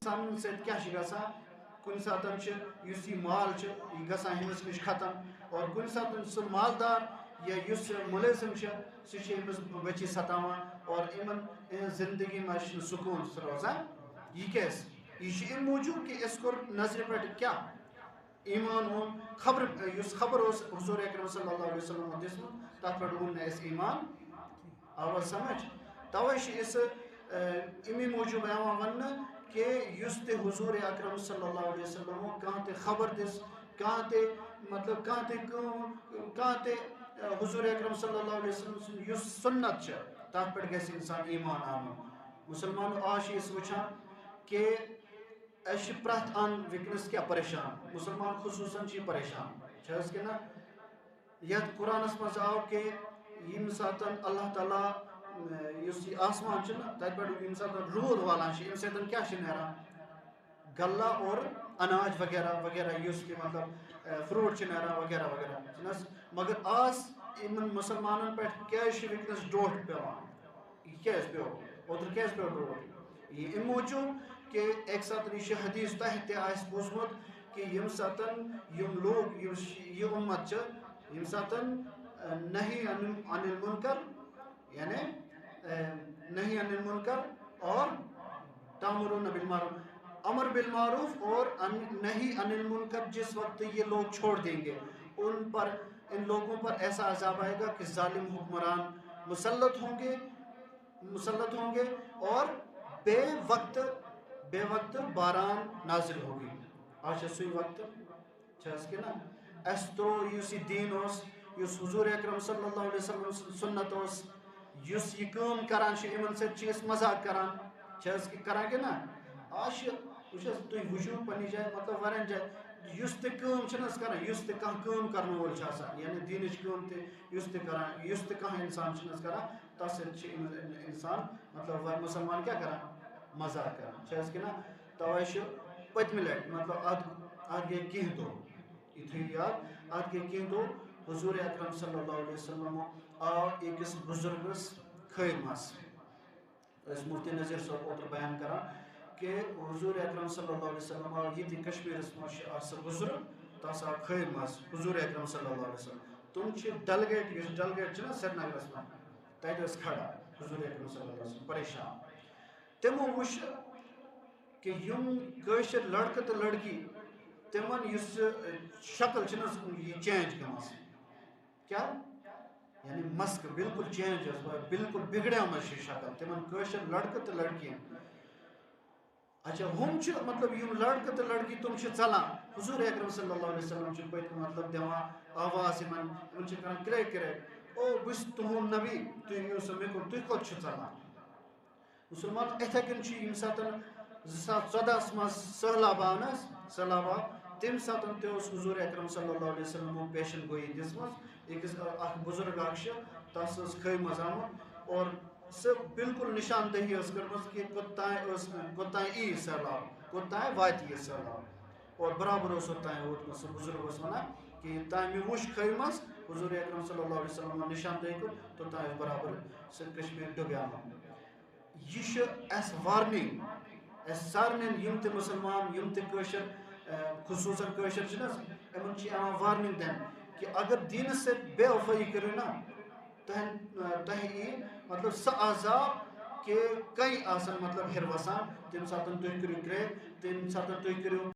انسان سۭتۍ کیٛاہ چھِ گژھان کُنہِ ساتہٕ چھِ یُس یہِ مال چھُ یہِ گژھان ہُمِس نِش ختم اور کُنہِ ساتہٕ سُہ مالدار یا یُس مُلٲزِم چھُ سُہ چھُ أمِس بٔچی ستاوان اور یِمن یِہنٛز زندگی منٛز چھُنہٕ سکوٗن روزان یہِ کیٛازِ یہِ چھُ اَمہِ موٗجوٗب کہِ أسۍ کوٚر نظرِ پٮ۪ٹھ کیٛاہ ایٖمان اوٚن خبر یُس خبر اوس حضوٗر اکرم صلی اللہ علیہ وسلمن دِژمٕژ تتھ پٮ۪ٹھ اوٚن نہٕ اَسہِ ایٖمان آوا سمجھ توے چھِ أسۍ امی موٗجوٗب یِوان وننہٕ کہ یُس تہِ حضوٗر اکرم صلی اللہ علیہ وسلم کانٛہہ تہِ خبر دِژ کانٛہہ تہِ مطلب کانٛہہ تہِ کٲم کانٛہہ تہِ حضوٗر اکرم صلی اللہ علیہ وسلم سُنٛد یُس سُنت چھِ تتھ پٮ۪ٹھ گژھِ اِنسان ایٖمان اَنُن مُسلمانو آز چھِ أسۍ وٕچھان کہ أسۍ چھِ پرٛٮ۪تھ اَنٛد وٕنکٮ۪نس کیٛاہ پریشان مُسلمان خصوٗصن چھِ یہِ پریشان چھِ حظ کِنہٕ یتھ قرآنس منٛز آو کہ ییٚمہِ ساتہٕ اللہ تعالیٰ یُس یہِ آسمان چھُنہ تتہِ پٮ۪ٹھ ییٚمہِ ساتہٕ روٗد والان چھِ اَمہِ سۭتۍ کیٛاہ چھِ نیران غلہ اور اناج وغیرہ وغیرہ یُس کہِ مطلب فروٗٹ چھِ نیران وغیرہ وغیرہ چھِنہٕ حظ مگر آز یِمن مُسلمانن پٮ۪ٹھ کیٛازِ چھُ وٕنکٮ۪نس ڈوٹھ پیٚوان یہِ کیٛازِ پیٚو اوترٕ کیٛازِ پیٚو ڈوٹھ یہِ اَمہِ موٗجوٗب کہ اَکہِ ساتہٕ یہِ چھُ حدیٖث تۄہہِ تہِ آسہِ بوٗزمُت کہ ییٚمہِ ساتہٕ یِم لوٗکھ یُس یہِ اُمت چھِ ییٚمہِ ساتہٕ نہی عن المنکر یعنی نہیں عن المنکر اور تأمرون بالمعروف امر بالمعروف اور نہیں عن المنکر جس وقت یہ لوگ چھوڑ دیں گے ان لوگوں پر ایسا عذاب آئے گا کہ ظالم حکمران مسلط ہوں گے اور بے وقت باران نازل ہوگی آج چھِ سُے وقت چھِ حظ کہِ نہ اَسہِ ترٛوو یُس یہِ دیٖن اوس یُس حضوٗر اکرم صلی اللہ علیہ وسلم سُنٛد سُنت اوس یُس یہِ کٲم کران چھِ یِمن سۭتۍ چھِ أسۍ مزاق کران چھِ حظ کران کہِ نہ آز چھِ وٕچھ حظ تُہۍ وٕچھِو پننہِ جایہِ مطلب واریاہن جایہِ یُس تہِ کٲم چھِنہٕ حظ کران یُس تہِ کانٛہہ کٲم کرن وول چھُ آسان یعنی دیٖنٕچ کٲم تہِ یُس تہِ کران یُس تہِ کانٛہہ انسان چھُنہٕ حظ کران تتھ سۭتۍ چھِ انسان مطلب مُسلمان کیٛاہ کران مزاق کران چھِ حظ کہِ نہ توے چھُ پٔتمہِ لٹہِ مطلب اتھ گٔے کینٛہہ دۄہ یہِ تھٲیِو یاد اتھ گٔے کینٛہہ دۄہ حضوٗر اکرم صلی اللہ علیہ وسلم آو أکِس بُزرگس خٲرۍ مس ٲسۍ مفتی نذیٖر صٲب اوترٕ بیان کران کہ حضوٗر اکرم صلی اللہ علیہ وسلم آو ییٚتہِ کشمیٖرس منٛز چھِ اکھ سُہ بُزرگ تس آو خٲرۍ مس حضوٗر اکرم صلی اللہ علیہ وسلم تِم چھِ ڈلگیٹ یُس ڈلگیٹ چھُنہ سرینگرس منٛز تتہِ ٲسۍ کھڑا حضوٗر اکرم صلی اللہ علیہ وسلم پریشان تِمو وٕچھ کہ یِم کٲشِر لڑکہٕ تہٕ لڑکی تِمن یُس شکل چھِنہٕ حظ یہِ چینج گٔمٕژ کیٛاہ یعنی مسکہٕ بالکل چینج ٲس بالکل بگڑیمٕژ چھِ شکل تِمن کٲشِر لڑکہٕ تہٕ لڑکِین اچھا ہُم چھِ مطلب یِم لڑکہٕ تہٕ لڑکی تِم چھِ ژلان حضوٗر اکرم صلی اللہ علیہ وسلم چھِ پٔتۍ مطلب دِوان آواز یِمن چھِ کران کرٛیک کرٛیک او بہٕ چھُس تُہُنٛد نبی تُہۍ أنِو سا مےٚ کُن تُہۍ کوٚت چھِو ژلان مُسلمان اِتھے کٔنۍ چھُ ییٚمہِ ساتہٕ 2014 منٛز سہلاب آو نہ حظ سہلاب آو تمہِ ساتہٕ تہِ اوس حضوٗر اکرم صلی اللہ علیہ وسلم پیشن گویی دِژمٕژ أکِس اکھ بُزرگ اکھ چھُ تس ٲس خٲرۍ مز آمُت اور سُہ بالکل نشاندہی ٲس کٔرمٕژ کہ کوٚتام یی سہلاب کوٚتام واتہِ یہِ سہلاب اور برابر اوس اوٚتام ووتمُت سُہ بُزرگ اوس ونان کہ یوٚتام مےٚ وٕچھ خٲرۍ مز حضوٗر اکرم صلی اللہ علیہ وسلم نشاندہی کوٚر توٚتام اوس برابر سُہ کشمیٖر ڈُبیومُت یہِ چھُ اَسہِ وارنِنٛگ اَسہِ سارنٕے یِم تہِ مُسلمان یِم تہِ کٲشِر خصوٗصن کٲشِر چھِنہٕ حظ یِمن چھِ یِوان وارنِنٛگ دِنہٕ کہ اگر دیٖنس سۭتۍ بے وفٲیی کٔرِو نا تۄہہِ یی مطلب سُہ عذاب کہ کٔنۍ آسن مطلب ہیٚرِ وسان تمہِ ساتہٕ تُہۍ کٔرِو کرٛیک تمہِ ساتہٕ تُہۍ کٔرِو